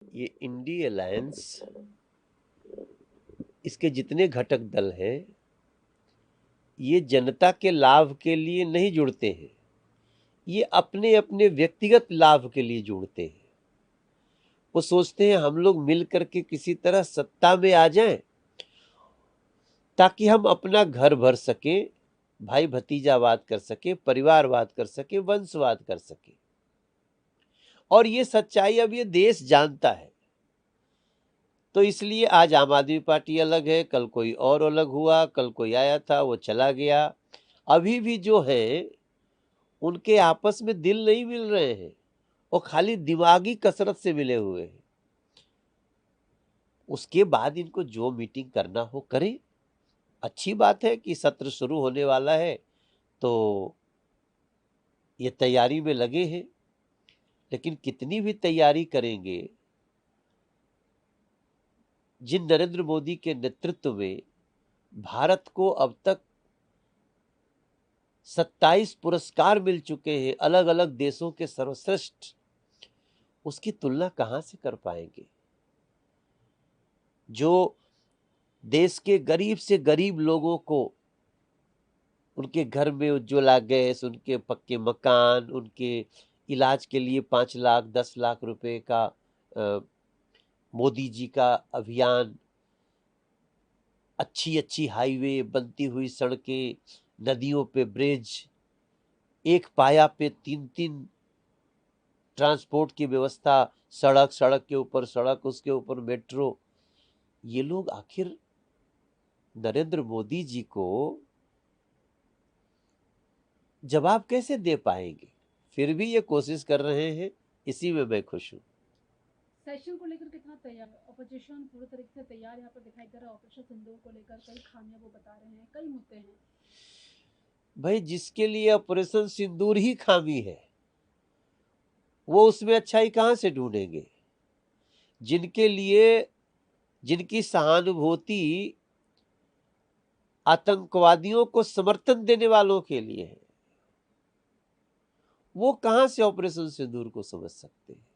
ये INDI alliance, इसके जितने घटक दल हैं, ये जनता के लाभ के लिए नहीं जुड़ते हैं, ये अपने अपने व्यक्तिगत लाभ के लिए जुड़ते हैं। वो सोचते हैं हम लोग मिल करके किसी तरह सत्ता में आ जाएं ताकि हम अपना घर भर सकें, भाई भतीजावाद कर सके, परिवारवाद कर सके, वंशवाद कर सके। और ये सच्चाई अब ये देश जानता है। तो इसलिए आज आम आदमी पार्टी अलग है, कल कोई और अलग हुआ, कल कोई आया था वो चला गया। अभी भी जो है उनके आपस में दिल नहीं मिल रहे हैं, वो खाली दिमागी कसरत से मिले हुए हैं। उसके बाद इनको जो मीटिंग करना हो करें। अच्छी बात है कि सत्र शुरू होने वाला है, तो ये तैयारी में लगे हैं। लेकिन कितनी भी तैयारी करेंगे, जिन नरेंद्र मोदी के नेतृत्व में भारत को अब तक 27 पुरस्कार मिल चुके हैं अलग अलग देशों के सर्वश्रेष्ठ, उसकी तुलना कहां से कर पाएंगे। जो देश के गरीब से गरीब लोगों को उनके घर में उज्ज्वला गैस, उनके पक्के मकान, उनके इलाज के लिए 5 लाख 10 लाख रुपए का मोदी जी का अभियान, अच्छी अच्छी हाईवे, बनती हुई सड़कें, नदियों पे ब्रिज, एक पाया पे 3-3 ट्रांसपोर्ट की व्यवस्था, सड़क, सड़क के ऊपर सड़क, उसके ऊपर मेट्रो। ये लोग आखिर नरेंद्र मोदी जी को जवाब कैसे दे पाएंगे। फिर भी ये कोशिश कर रहे हैं, इसी में मैं खुश हूं। सेशन को लेकर कितना तैयार है ऑपोजिशन? पूरे तरीके से तैयार यहाँ पर दिखाई दे रहा है। ऑपरेशन सिंदूर को लेकर कई खामियां वो बता रहे हैं, कई मुद्दे हैं। भाई जिसके लिए ऑपरेशन सिंदूर ही खामी है, वो उसमें अच्छाई कहां से ढूंढेंगे। जिनके लिए, जिनकी सहानुभूति आतंकवादियों को समर्थन देने वालों के लिए है, वो कहां से ऑपरेशन सिंदूर को समझ सकते हैं।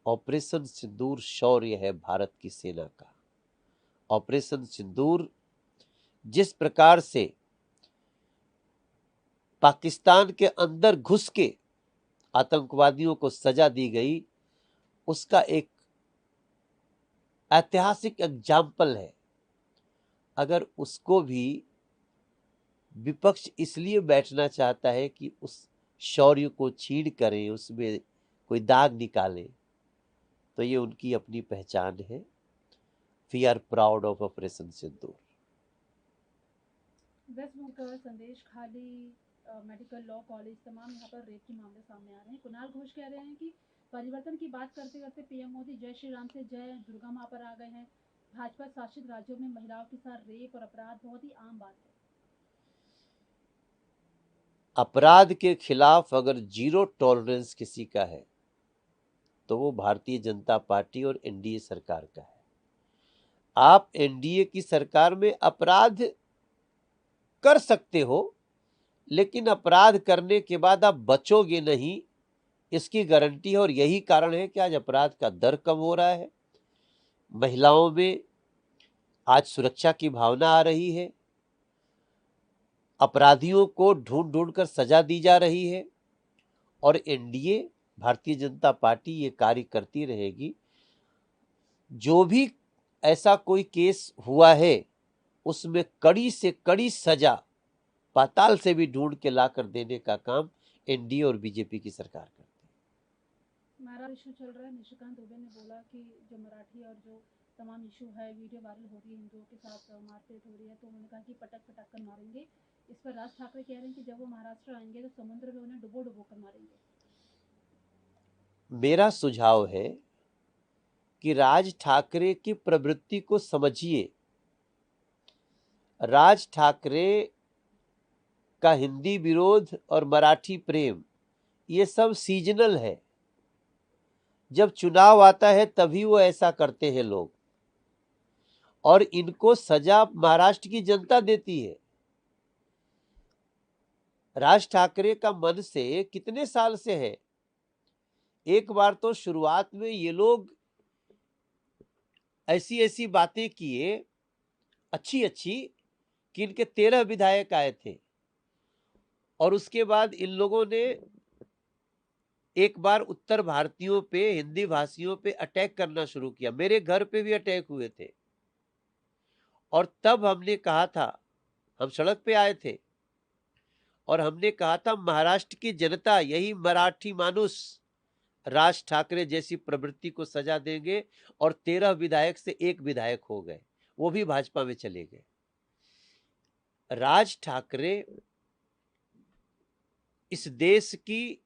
ऑपरेशन सिंदूर शौर्य है भारत की सेना का। ऑपरेशन सिंदूर जिस प्रकार से पाकिस्तान के अंदर घुस के आतंकवादियों को सजा दी गई, उसका एक ऐतिहासिक एग्जाम्पल है। अगर उसको भी विपक्ष इसलिए बैठना चाहता है कि उस शौर्य को छीन करें, उसमें कोई दाग निकालें, तो ये उनकी अपनी पहचान है। We are proud of operation Sindoor. West Bengal, Sandeshkhali, medical law college, तमाम यहाँ पर रेप के मामले सामने आ रहे हैं। कुणाल घोष कह रहे हैं कि परिवर्तन की बात करते करते पीएम मोदी जय श्री राम से जय दुर्गा माँ पर आ गए हैं। भाजपा शासित राज्यों में महिलाओं के साथ रेप और अपराध बहुत ही आम बात है। अपराध के खिलाफ अगर जीरो टॉलरेंस किसी का है, तो वो भारतीय जनता पार्टी और एनडीए सरकार का है। आप एनडीए की सरकार में अपराध कर सकते हो, लेकिन अपराध करने के बाद आप बचोगे नहीं, इसकी गारंटी है। और यही कारण है कि आज अपराध का दर कम हो रहा है, महिलाओं में आज सुरक्षा की भावना आ रही है, अपराधियों को ढूंढ ढूंढ कर सजा दी जा रही है। और एनडीए, भारतीय जनता पार्टी ये कार्य करती रहेगी। जो भी ऐसा कोई केस हुआ है, उसमें कड़ी से कड़ी सजा पाताल से भी ढूंढ के ला कर देने का काम एनडीए और बीजेपी की सरकार करती है। हमारा इशू चल रहा है। निशिकांत दुबे ने बोला कि जो मराठी और जो तमाम इशू है, वीडियो वायरल हो रही है, हिंदुओं के साथ मारपीट हो रही है, तो उन्होंने कहा कि पटक पटक कर मारेंगे। इस पर राज ठाकरे कह रहे हैं कि जब वो महाराष्ट्र आएंगे तो समुद्र में उन्हें डुबो डुबो कर मारेंगे। मेरा सुझाव है कि राज ठाकरे की प्रवृत्ति को समझिए। राज ठाकरे का हिंदी विरोध और मराठी प्रेम, ये सब सीजनल है। जब चुनाव आता है तभी वो ऐसा करते हैं लोग, और इनको सजा महाराष्ट्र की जनता देती है। राज ठाकरे का मन से कितने साल से है एक बार तो शुरुआत में ये लोग ऐसी ऐसी बातें किए अच्छी अच्छी कि इनके 13 विधायक आए थे, और उसके बाद इन लोगों ने एक बार उत्तर भारतीयों पे, हिंदी भाषियों पे अटैक करना शुरू किया। मेरे घर पे भी अटैक हुए थे, और तब हमने कहा था, हम सड़क पे आए थे और हमने कहा था महाराष्ट्र की जनता, यही मराठी मानुस राज ठाकरे जैसी प्रवृत्ति को सजा देंगे, और 13 विधायक से 1 विधायक हो गए, वो भी भाजपा में चले गए। राज ठाकरे इस देश की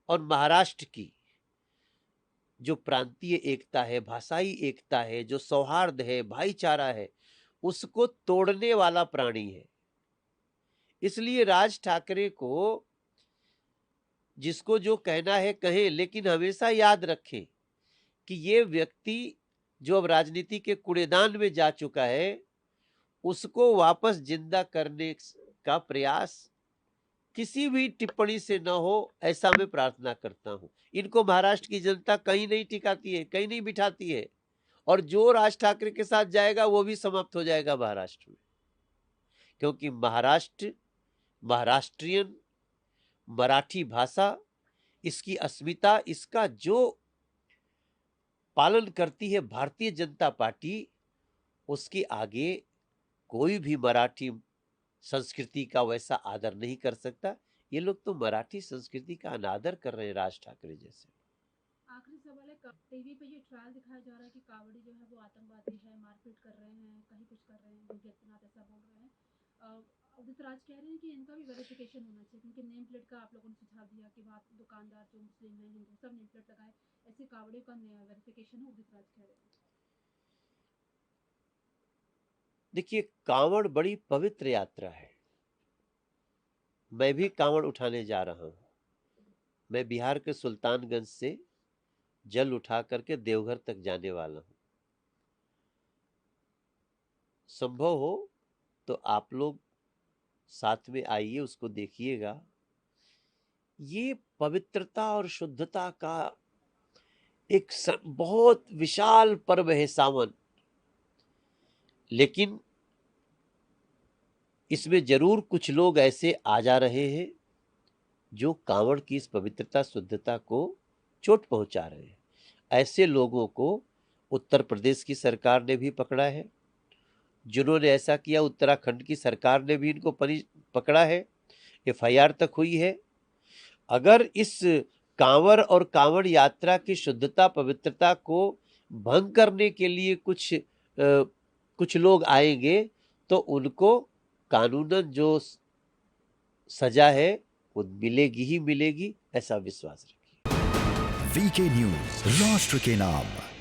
और महाराष्ट्र की जो प्रांतीय एकता है, भाषाई एकता है, जो सौहार्द है, भाईचारा है, उसको तोड़ने वाला प्राणी है। इसलिए राज ठाकरे को जिसको जो कहना है कहे, लेकिन हमेशा याद रखें कि ये व्यक्ति जो अब राजनीति के कूड़ेदान में जा चुका है, उसको वापस जिंदा करने का प्रयास किसी भी टिप्पणी से न हो, ऐसा मैं प्रार्थना करता हूं। इनको महाराष्ट्र की जनता कहीं नहीं टिकाती है, कहीं नहीं बिठाती है, और जो राज ठाकरे के साथ जाएगा वो भी समाप्त हो जाएगा महाराष्ट्र में, क्योंकि महाराष्ट्र, महाराष्ट्रियन, मराठी भाषा, इसकी अस्मिता, इसका जो पालन करती है भारतीय जनता पार्टी, उसके आगे कोई भी मराठी संस्कृति का वैसा आदर नहीं कर सकता। ये लोग तो मराठी संस्कृति का अनादर कर रहे हैं, राज ठाकरे जैसे। आखिरी सवाल है, टीवी पे ये ट्रायल दिखाया जा रहा है कि कावड़ी जो है वो आतंकवादी है, मारपीट कर रहे हैं, कहीं कुछ कर रहे हैं, योगी आदित्यनाथ ऐसा बोल रहे हैं। उदित राज कह रहे हैं कि इनका भी वेरिफिकेशन होना चाहिए, क्योंकि नेम प्लेट का आप लोगों ने सुझाव दिया कि वहाँ दुकानदार जो मुस्लिम है, हिंदू, सब नेम प्लेट लगाए, ऐसे कावड़ियों का वेरिफिकेशन हो, उदित राज कह रहे हैं। देखिए, कांवड़ बड़ी पवित्र यात्रा है। मैं भी कांवड़ उठाने जा रहा हूं। मैं बिहार के सुल्तानगंज से जल उठा करके देवघर तक जाने वाला हूं। संभव हो तो आप लोग साथ में आइए, उसको देखिएगा। ये पवित्रता और शुद्धता का एक बहुत विशाल पर्व है सावन, लेकिन इसमें जरूर कुछ लोग ऐसे आ जा रहे हैं जो कांवड़ की इस पवित्रता, शुद्धता को चोट पहुंचा रहे हैं। ऐसे लोगों को उत्तर प्रदेश की सरकार ने भी पकड़ा है। जिन्होंने ऐसा किया, उत्तराखंड की सरकार ने भी इनको पकड़ा है, FIR तक हुई है। अगर इस कांवड़ और कांवड़ यात्रा की शुद्धता, पवित्रता को भंग करने के लिए कुछ लोग आएंगे, तो उनको कानूनन जो सजा है वो मिलेगी ही मिलेगी, ऐसा विश्वास रखिए। VK न्यूज, राष्ट्र के नाम।